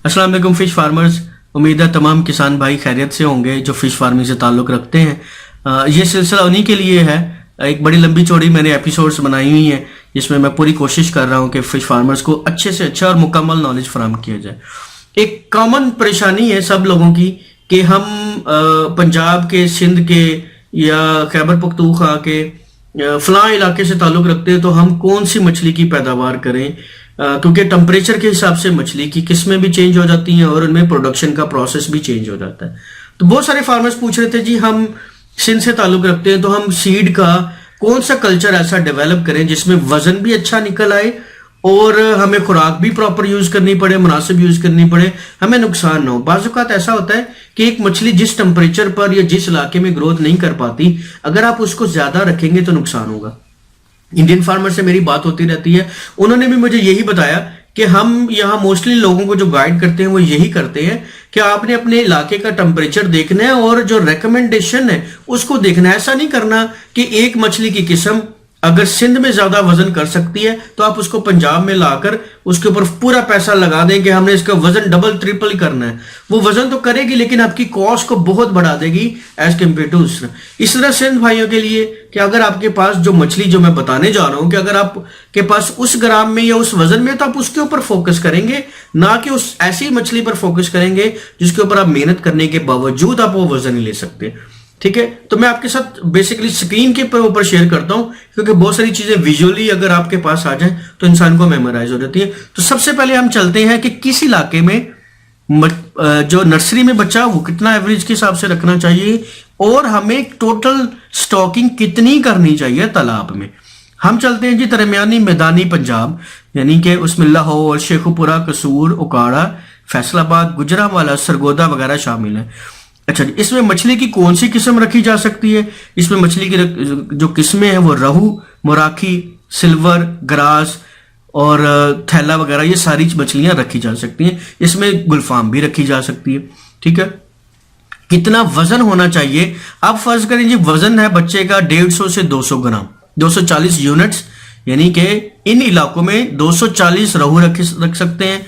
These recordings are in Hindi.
अस्सलाम वालेकुम फिश फार्मर्स। उम्मीद है तमाम किसान भाई खैरियत से होंगे जो फिश फार्मिंग से ताल्लुक़ रखते हैं। ये सिलसिला उन्हीं के लिए है। एक बड़ी लंबी चौड़ी मैंने एपिसोड्स बनाई हुई हैं जिसमें मैं पूरी कोशिश कर रहा हूं कि फिश फार्मर्स को अच्छे से अच्छा और मुकम्मल नॉलेज फराहम किया जाए। एक कॉमन परेशानी है सब लोगों की कि हम पंजाब के, सिंध के या खैबर पख्तूनख्वा के फलां इलाके से ताल्लुक़ रखते हैं, तो हम कौन सी मछली की पैदावार करें, क्योंकि टेम्परेचर के हिसाब से मछली की किस्में भी चेंज हो जाती हैं और उनमें प्रोडक्शन का प्रोसेस भी चेंज हो जाता है। तो बहुत सारे फार्मर्स पूछ रहे थे जी हम सिंध से ताल्लुक़ रखते हैं तो हम सीड का कौन सा कल्चर ऐसा डेवलप करें जिसमें वजन भी अच्छा निकल आए और हमें खुराक भी प्रॉपर यूज करनी पड़े, मुनासिब यूज करनी पड़े, हमें नुकसान ना हो। बाज़ औक़ात ऐसा होता है कि एक मछली जिस टेम्परेचर पर या जिस इलाके में ग्रोथ नहीं कर पाती, अगर आप उसको ज्यादा रखेंगे तो नुकसान होगा। इंडियन फार्मर से मेरी बात होती रहती है, उन्होंने भी मुझे यही बताया कि हम यहाँ मोस्टली लोगों को जो गाइड करते हैं वो यही करते हैं कि आपने अपने इलाके का टेम्परेचर देखना है और जो रिकमेंडेशन है उसको देखना है। ऐसा नहीं करना कि एक मछली की किस्म अगर सिंध में ज्यादा वजन कर सकती है तो आप उसको पंजाब में लाकर उसके ऊपर पूरा पैसा लगा दें कि हमने इसका वजन डबल ट्रिपल करना है। वो वजन तो करेगी लेकिन आपकी कॉस्ट को बहुत बढ़ा देगी एज कम्पेयर टू दूसरा। इस तरह सिंध भाइयों के लिए कि अगर आपके पास जो मछली जो मैं बताने जा रहा हूं कि अगर आपके पास उस ग्राम में या उस वजन में, तो आप उसके ऊपर फोकस करेंगे, ना कि उस ऐसी मछली पर फोकस करेंगे जिसके ऊपर आप मेहनत करने के बावजूद आप वो वजन नहीं ले सकते। ठीक है, तो मैं आपके साथ बेसिकली स्क्रीन के ऊपर शेयर करता हूं क्योंकि बहुत सारी चीजें विजुअली अगर आपके पास आ जाए तो इंसान को मेमोराइज हो जाती है। तो सबसे पहले हम चलते हैं कि किस इलाके में जो नर्सरी में बच्चा वो कितना एवरेज के हिसाब से रखना चाहिए और हमें टोटल स्टॉकिंग कितनी करनी चाहिए तालाब में। हम चलते हैं जी दरमियानी मैदानी पंजाब, यानी कि उसमें लाहौर, शेखुपुरा, कसूर, उकाड़ा, फैसलाबाद, गुजरांवाला, सरगोदा वगैरह शामिल है। अच्छा जी, इसमें मछली की कौन सी किस्म रखी जा सकती है? इसमें मछली की जो किस्में हैं वो रहू, मोराखी, सिल्वर, ग्रास और थैला वगैरह ये सारी मछलियां रखी जा सकती हैं। इसमें गुलफाम भी रखी जा सकती है। ठीक है, कितना वजन होना चाहिए? आप फर्ज करें जी वजन है बच्चे का 150 से 200 ग्राम, 240 यूनिट्स, यानी कि इन इलाकों में 240 रहू रख सकते हैं,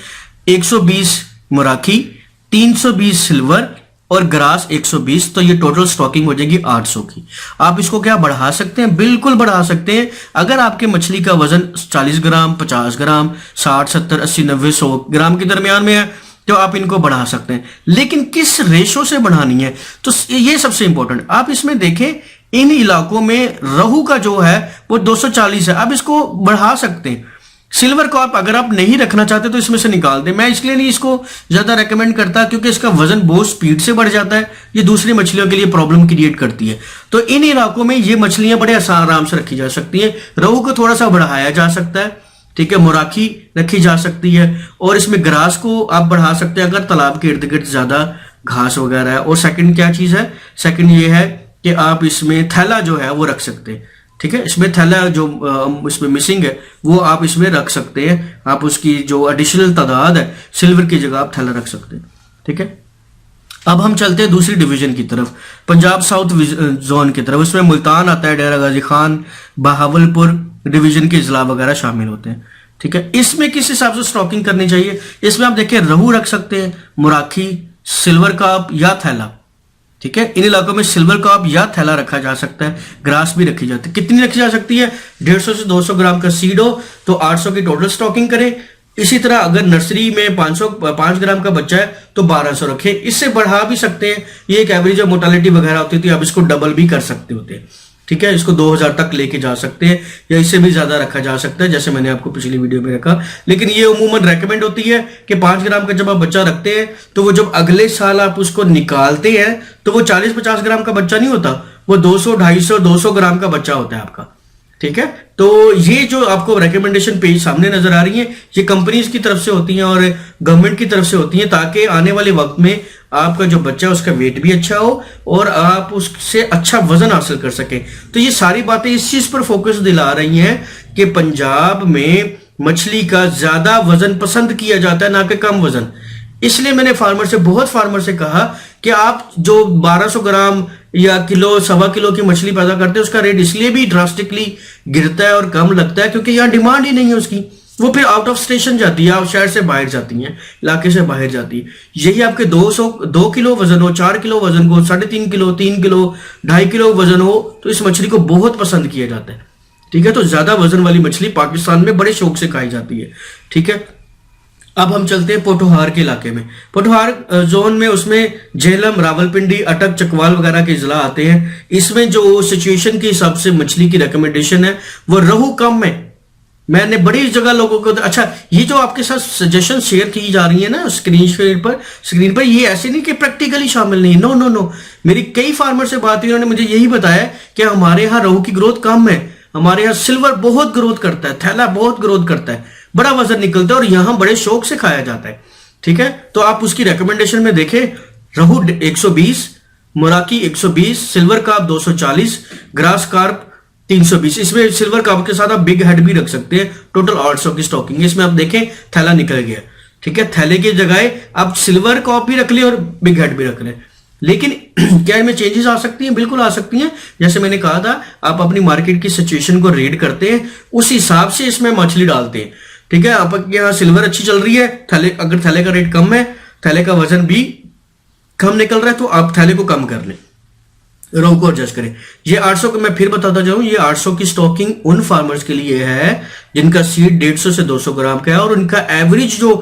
120 मोराखी, 320 सिल्वर और ग्रास 120। तो ये टोटल स्टॉकिंग हो जाएगी 800 की। आप इसको क्या बढ़ा सकते हैं? बिल्कुल बढ़ा सकते हैं। अगर आपके मछली का वजन 40 ग्राम, 50 ग्राम, 60, 70, 80, 90, 100 ग्राम के दरमियान में है तो आप इनको बढ़ा सकते हैं, लेकिन किस रेशो से बढ़ानी है तो ये सबसे इंपॉर्टेंट। आप इसमें देखें इन इलाकों में रहू का जो है वो 240 है, आप इसको बढ़ा सकते हैं। सिल्वर को आप अगर आप नहीं रखना चाहते तो इसमें से निकाल दें। मैं इसलिए नहीं इसको ज्यादा रेकमेंड करता क्योंकि इसका वजन बहुत स्पीड से बढ़ जाता है, ये दूसरी मछलियों के लिए प्रॉब्लम क्रिएट करती है। तो इन इलाकों में ये मछलियां बड़े आराम से रखी जा सकती हैं। रहू को थोड़ा सा बढ़ाया जा सकता है, ठीक है, मोराखी रखी जा सकती है और इसमें ग्रास को आप बढ़ा सकते हैं अगर तालाब के इर्द गिर्द ज्यादा घास वगैरह है। और सेकंड क्या चीज है? सेकंड ये है कि आप इसमें थैला जो है वो रख सकते हैं। ठीक है, इसमें थैला जो इसमें मिसिंग है वो आप इसमें रख सकते हैं। आप उसकी जो एडिशनल तादाद है सिल्वर की जगह आप थैला रख सकते हैं। ठीक है, अब हम चलते हैं दूसरी डिवीजन की तरफ, पंजाब साउथ जोन की तरफ। इसमें मुल्तान आता है, डेरा गाजी खान, बहावलपुर डिवीजन के जिला वगैरह शामिल होते हैं। ठीक है, इसमें किस हिसाब से स्टॉकिंग करनी चाहिए? इसमें आप देखिए रहू रख सकते हैं, मुराखी, सिल्वर काप या थैला। ठीक है, इन इलाकों में सिल्वर काप या थैला रखा जा सकता है, ग्रास भी रखी जाती है। कितनी रखी जा सकती है? 150 से 200 ग्राम का सीड हो तो 800 की टोटल स्टॉकिंग करें। इसी तरह अगर नर्सरी में 5 ग्राम का बच्चा है तो 1200 रखें। इससे बढ़ा भी सकते हैं, ये एक एवरेज ऑफ मोर्टालिटी वगैरह होती थी, आप इसको डबल भी कर सकते होते हैं। ठीक है, इसको 2000 तक लेके जा सकते हैं या इससे भी ज्यादा रखा जा सकता है जैसे मैंने आपको पिछली वीडियो में रखा। लेकिन ये उमूमन रेकमेंड होती है कि 5 ग्राम का जब आप बच्चा रखते हैं तो वो जब अगले साल आप उसको निकालते हैं तो वो 40-50 ग्राम का बच्चा नहीं होता, वो 200, 250, 200 ग्राम का बच्चा होता है आपका। ठीक है, तो ये जो आपको रिकमेंडेशन पेज सामने नजर आ रही है ये कंपनीज की तरफ से होती हैं और गवर्नमेंट की तरफ से होती हैं ताकि आने वाले वक्त में आपका जो बच्चा है उसका वेट भी अच्छा हो और आप उससे अच्छा वजन हासिल कर सके। तो ये सारी बातें इस चीज पर फोकस दिला रही हैं कि पंजाब में मछली का ज्यादा वजन पसंद किया जाता है ना कि कम वजन। इसलिए मैंने बहुत फार्मर से कहा कि आप जो 1200 ग्राम या किलो, 1.25 किलो की मछली पैदा करते हैं उसका रेट इसलिए भी ड्रास्टिकली गिरता है और कम लगता है क्योंकि यहाँ डिमांड ही नहीं है उसकी। वो फिर आउट ऑफ स्टेशन जाती है, आप शहर से बाहर जाती हैं, इलाके से बाहर जाती है। यही आपके 2 किलो वजन हो, 4 किलो वजन हो, 3.5 किलो, 3 किलो, 2.5 किलो वजन हो, तो इस मछली को बहुत पसंद किया जाता है। ठीक है, तो ज्यादा वजन वाली मछली पाकिस्तान में बड़े शौक से खाई जाती है। ठीक है, अब हम चलते हैं पोठोहार के इलाके में। पोठोहार जोन में उसमें झेलम, रावलपिंडी, अटक, चकवाल वगैरह के जिला आते हैं। इसमें जो सिचुएशन के हिसाब से मछली की रिकमेंडेशन है वो रहू कम है। मैंने बड़ी जगह लोगों को, अच्छा ये जो आपके साथ सजेशन शेयर की जा रही है ना स्क्रीन पर, ये ऐसे नहीं कि प्रैक्टिकली शामिल नहीं, नो नो नो। मेरी कई फार्मर से बात हुई, उन्होंने मुझे यही बताया कि हमारे यहाँ रहू की ग्रोथ कम है, हमारे यहाँ सिल्वर बहुत ग्रोथ करता है, थैला बहुत ग्रोथ करता है, बड़ा वजन निकलता है और यहाँ बड़े शौक से खाया जाता है। ठीक है, तो आप उसकी रिकमेंडेशन में देखें, रहू 120, मोराकी 120, सिल्वर कार्प 240, ग्रास कार्प 320। इसमें सिल्वर कार्प के साथ आप बिग हेड भी रख सकते हैं। टोटल 800 की स्टॉकिंग, इसमें आप देखें थैला निकल गया। ठीक है, थैले की जगह आप सिल्वर कार्प भी रख लें और बिग हेड भी रख लें। लेकिन क्या इनमें चेंजेस आ सकती हैं? बिल्कुल आ सकती हैं। जैसे मैंने कहा था, आप अपनी मार्केट की सिचुएशन को रीड करते हैं, उस हिसाब से इसमें मछली डालते हैं। ठीक है, आपके यहाँ सिल्वर अच्छी चल रही है, थैले अगर थैले का रेट कम है, थैले का वजन भी कम निकल रहा है, तो आप थैले को कम कर लें, रहू को एडजस्ट करें। ये 800 को मैं फिर बताता जाऊं, ये 800 की स्टॉकिंग उन फार्मर्स के लिए है जिनका सीड 150 से 200 ग्राम का है और उनका एवरेज जो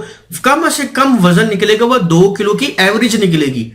कम से कम वजन निकलेगा वो 2 किलो की एवरेज निकलेगी।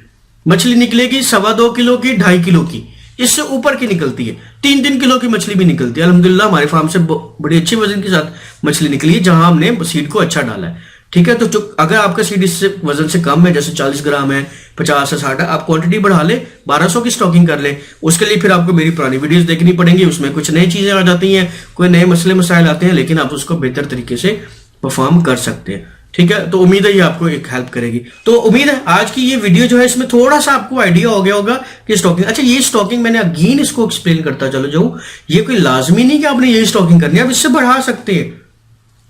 मछली निकलेगी 2.25 किलो की, 2.5 किलो की, इससे ऊपर की निकलती है। 3 किलो की मछली भी निकलती है। अल्हम्दुलिल्लाह हमारे फार्म से बड़ी अच्छी वजन के साथ मछली निकली है, जहां हमने सीड को अच्छा डाला है। ठीक है, तो अगर आपका सीड इससे वजन से कम है, जैसे 40 ग्राम है, 50 से 60 है, आप क्वांटिटी बढ़ा ले, 1200 की स्टॉकिंग कर ले। उसके लिए फिर आपको मेरी पुरानी वीडियोस देखनी पड़ेंगी, उसमें कुछ नई चीजें आ जाती हैं, कोई नए मसले मसाइल आते हैं, लेकिन आप उसको बेहतर तरीके से परफॉर्म कर सकते हैं। ठीक है, तो उम्मीद है ये आपको एक हेल्प करेगी। तो उम्मीद है आज की ये वीडियो जो है इसमें थोड़ा सा आपको आइडिया हो गया होगा कि स्टॉकिंग, अच्छा ये स्टॉकिंग मैंने अगेन इसको एक्सप्लेन करता चलो जाऊं, ये कोई लाजमी नहीं कि आपने यही स्टॉकिंग करनी है, आप इससे बढ़ा सकते हैं,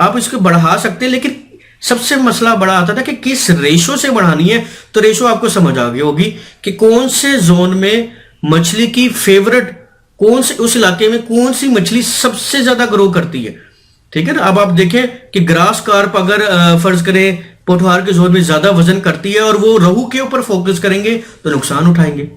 आप इसको बढ़ा सकते हैं। लेकिन सबसे मसला बड़ा आता था कि किस रेशो से बढ़ानी है, तो रेशो आपको समझ आ गई होगी कि कौन से जोन में मछली की फेवरेट, कौन से उस इलाके में कौन सी मछली सबसे ज्यादा ग्रो करती है। ठीक है ना, अब आप देखें कि ग्रास कार्प अगर फर्ज करें पोठोहार के जोन में ज्यादा वजन करती है और वो रहू के ऊपर फोकस करेंगे तो नुकसान उठाएंगे।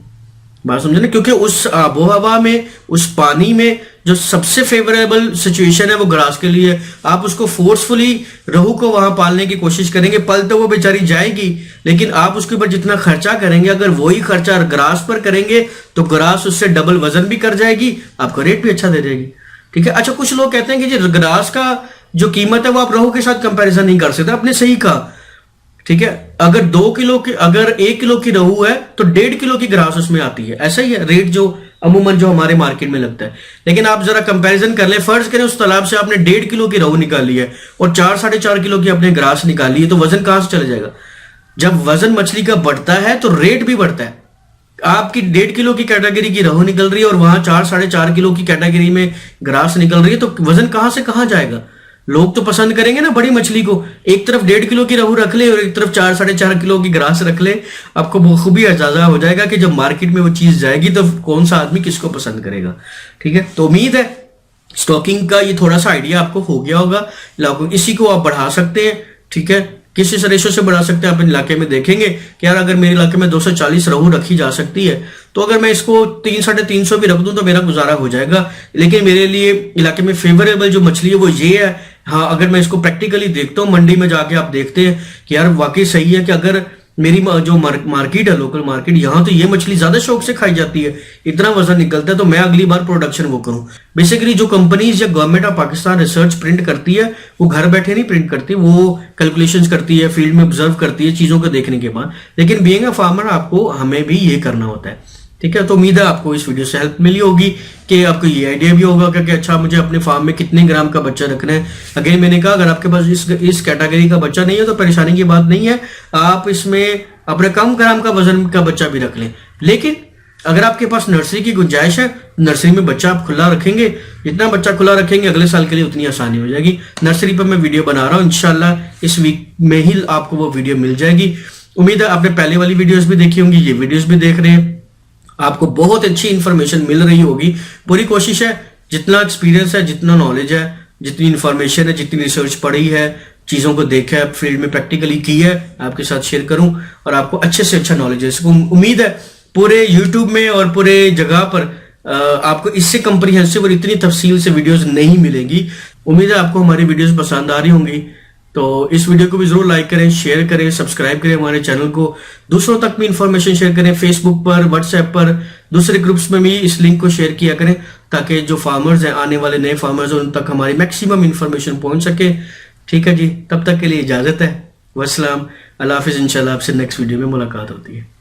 बात समझे ना, क्योंकि उस आबो हवा में, उस पानी में जो सबसे फेवरेबल सिचुएशन है वो ग्रास के लिए, आप उसको फोर्सफुली रहू को वहां पालने की कोशिश करेंगे, पल तो वो बेचारी जाएगी, लेकिन आप उसके ऊपर जितना खर्चा करेंगे, अगर वही खर्चा ग्रास पर करेंगे तो ग्रास उससे डबल वजन भी कर जाएगी, आपको रेट भी अच्छा दे देगी। ठीक है, अच्छा कुछ लोग कहते हैं कि जो ग्रास का जो कीमत है वो आप रहू के साथ कंपैरिजन नहीं कर सकते, आपने सही कहा। ठीक है, अगर 2 किलो की, अगर 1 किलो की रहू है तो 1.5 किलो की ग्रास उसमें आती है, ऐसा ही है रेट जो अमूमन जो हमारे मार्केट में लगता है। लेकिन आप जरा कंपैरिजन कर ले, फर्ज करें उस तालाब से आपने 1.5 किलो की रहू निकाली है और 4-4.5 किलो की आपने ग्रास निकाली है, तो वजन कहां से चला जाएगा? जब वजन मछली का बढ़ता है तो रेट भी बढ़ता है। आपकी 1.5 किलो की कैटेगरी की रहू निकल रही है और वहां 4-4.5 किलो की कैटेगरी में ग्रास निकल रही है, तो वजन कहां से कहां जाएगा? लोग तो पसंद करेंगे ना बड़ी मछली को, एक तरफ 1.5 किलो की रहू रख ले और एक तरफ 4-4.5 किलो की ग्रास रख ले, आपको बखूबी अंदाजा हो जाएगा कि जब मार्केट में वो चीज जाएगी तो कौन सा आदमी किसको पसंद करेगा। ठीक है, तो उम्मीद है स्टॉकिंग का ये थोड़ा सा आइडिया आपको हो गया होगा। इसी को आप बढ़ा सकते हैं। ठीक है, किस इस रेशो से बढ़ा सकते हैं आप इलाके में देखेंगे कि यार अगर मेरे इलाके में 240 रहू रखी जा सकती है तो अगर मैं इसको 300-350 भी रख दूं तो मेरा गुजारा हो जाएगा। लेकिन मेरे लिए इलाके में फेवरेबल जो मछली है वो ये है। हाँ, अगर मैं इसको प्रैक्टिकली देखता हूँ, मंडी में जाके आप देखते हैं कि यार वाकई सही है कि अगर मेरी जो मार्केट है, लोकल मार्केट, यहाँ तो ये मछली ज्यादा शौक से खाई जाती है, इतना वजन निकलता है, तो मैं अगली बार प्रोडक्शन वो करूं। बेसिकली जो कंपनीज या government of Pakistan research print करती है वो घर बैठे नहीं प्रिंट करती, वो कैलकुलेशंस करती है, फील्ड में ऑब्जर्व करती है चीजों को देखने के बाद। लेकिन बीइंग अ फार्मर आपको हमें भी ये करना होता है। ठीक है, तो उम्मीद है आपको इस वीडियो से हेल्प मिली होगी कि आपको ये आइडिया भी होगा कि अच्छा मुझे अपने फार्म में कितने ग्राम का बच्चा रखना है। अगेन मैंने कहा अगर आपके पास इस कैटेगरी का बच्चा नहीं है तो परेशानी की बात नहीं है, आप इसमें अपने कम ग्राम का वजन का बच्चा भी रख लें। लेकिन अगर आपके पास नर्सरी की गुंजाइश है, नर्सरी में बच्चा आप खुला रखेंगे, जितना बच्चा खुला रखेंगे अगले साल के लिए उतनी आसानी हो जाएगी। नर्सरी पर मैं वीडियो बना रहा हूँ, इंशाल्लाह इस वीक में ही आपको वो वीडियो मिल जाएगी। उम्मीद है आपने पहले वाली वीडियोस भी देखी होंगी, ये वीडियोस भी देख रहे हैं, आपको बहुत अच्छी इंफॉर्मेशन मिल रही होगी। पूरी कोशिश है, जितना एक्सपीरियंस है, जितना नॉलेज है, जितनी इन्फॉर्मेशन है, जितनी रिसर्च पढ़ी है, चीज़ों को देखा है, फील्ड में प्रैक्टिकली की है, आपके साथ शेयर करूं और आपको अच्छे से अच्छा नॉलेज है। इसको उम्मीद है पूरे यूट्यूब में और पूरे जगह पर आपको इससे कंप्रीहेंसिव और इतनी तफसील से वीडियोस नहीं मिलेंगी। उम्मीद है आपको हमारी वीडियोस पसंद आ रही होंगी। तो इस वीडियो को भी जरूर लाइक करें, शेयर करें, सब्सक्राइब करें हमारे चैनल को, दूसरों तक भी इंफॉर्मेशन शेयर करें, फेसबुक पर, व्हाट्सएप पर, दूसरे ग्रुप्स में भी इस लिंक को शेयर किया करें ताकि जो फार्मर्स हैं, आने वाले नए फार्मर्स हैं, उन तक हमारी मैक्सिमम इंफॉर्मेशन पहुंच सके। ठीक है जी, तब तक के लिए इजाजत है। वस्सलाम, अल्लाह हाफिज। इंशाल्लाह आपसे नेक्स्ट वीडियो में मुलाकात होती है।